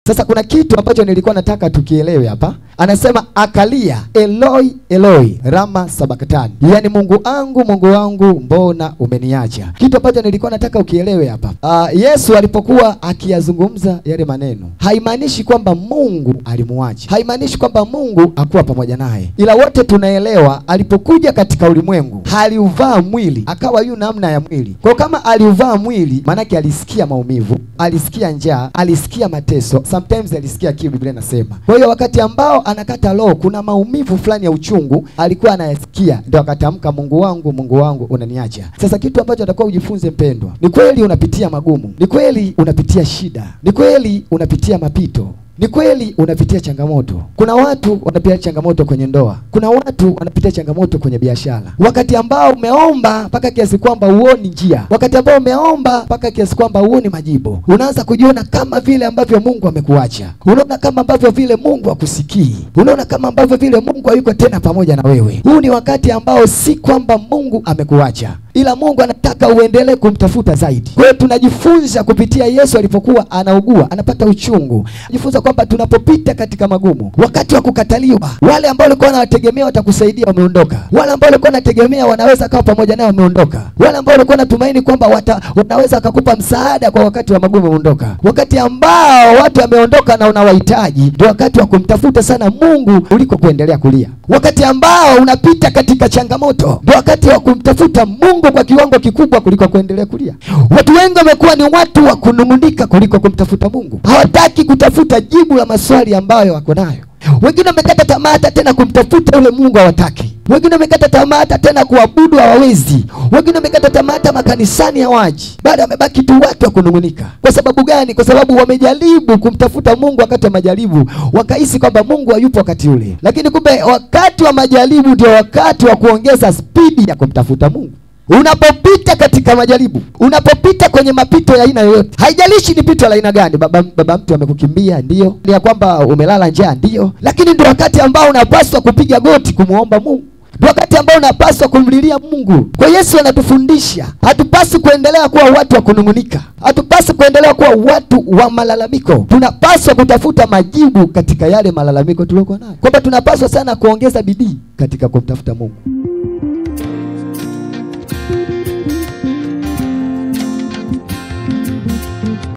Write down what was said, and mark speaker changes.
Speaker 1: Sasa kuna kitu ambacho nilikuwa nataka tukielewe hapa. Anasema akalia, Eloi Eloi lama sabakthani, yani Mungu wangu mbona umeniacha. Kitu ambacho nilikuwa nataka ukielewe hapa. Yesu alipokuwa akiyazungumza yale maneno, haimaanishi kwamba Mungu alimuacha, haimaanishi kwamba Mungu hakuwa pamoja naye, ila wote tunaelewa alipokuja katika ulimwengu aliuvaa mwili, akawa yu namna ya mwili. Kwa kama aliuvaa mwili, manake alisikia maumivu, alisikia njaa, alisikia mateso, sometimes alisikia kiu, Biblia inasema. Kwa hiyo wakati ambao anakata roho, kuna maumivu fulani ya uchungu alikuwa anayasikia, ndio akatamka Mungu wangu unaniacha. Sasa kitu ambacho atakuwa ujifunze mpendwa, ni kweli unapitia magumu, ni kweli unapitia shida, ni kweli unapitia mapito, ni kweli unapitia changamoto. Kuna watu wanapitia changamoto kwenye ndoa, kuna watu wanapitia changamoto kwenye biashara. Wakati ambao umeomba mpaka kiasi kwamba uoni njia, wakati ambao umeomba mpaka kiasi kwamba uoni majibu, unaanza kujiona kama vile ambavyo Mungu amekuacha. Unaona kama ambavyo vile Mungu hakusikii. Unaona kama ambavyo vile Mungu hayuko tena pamoja na wewe. Huu ni wakati ambao si kwamba Mungu amekuacha, ila Mungu anataka uendelee kumtafuta zaidi. Kwa hiyo tunajifunza kupitia Yesu alipokuwa anaugua, anapata uchungu. Jifunza kwamba tunapopita katika magumu, wakati wa kukataliwa, wale ambao walikuwa wanategemea watakusaidia wameondoka. Wale ambao walikuwa wanategemea wanaweza kuwa pamoja nao wameondoka. Wale ambao walikuwa wanatumaini kwamba wanaweza kukupa msaada kwa wakati wa magumu wameondoka. Wakati ambao watu wameondoka na unawahitaji, ndio wakati wa kumtafuta sana Mungu kuliko kuendelea kulia. Wakati ambao unapita katika changamoto, ndio wakati wa kumtafuta Mungu kwa kiwango kikubwa kuliko kuendelea kulia. Watu wengi wamekuwa ni watu wa kunung'unika kuliko kumtafuta Mungu. Hawataki kutafuta jibu la maswali ambayo wako nayo. Wengine wamekata tamaa tena kumtafuta yule Mungu hawataki. Wengine wamekata tamaa tena kuabudu hawawezi. Wengine wamekata tamaa makanisani hawaji. Baada wamebaki tu watu wa kunung'unika. Kwa sababu gani? Kwa sababu wamejaribu kumtafuta Mungu wakati wa majaribu, wakahisi kwamba Mungu hayupo wakati ule. Lakini kumbe wakati wa majaribu ndio wakati wa kuongeza spidi ya kumtafuta Mungu. Unapopita katika majaribu, unapopita kwenye mapito ya aina yoyote, haijalishi ni pito la aina gani, baba mtu amekukimbia ndio, ni ya kwamba umelala njaa ndio, lakini ndio wakati ambao unapaswa kupiga goti kumuomba Mungu. Ndio wakati ambao unapaswa kumlilia Mungu. Kwa Yesu anatufundisha, hatupaswi kuendelea kuwa watu wa kunung'unika. Hatupaswi kuendelea kuwa watu wa malalamiko. Tunapaswa kutafuta majibu katika yale malalamiko tuliokuwa nayo. Kwamba tunapaswa sana kuongeza bidii katika kumtafuta Mungu.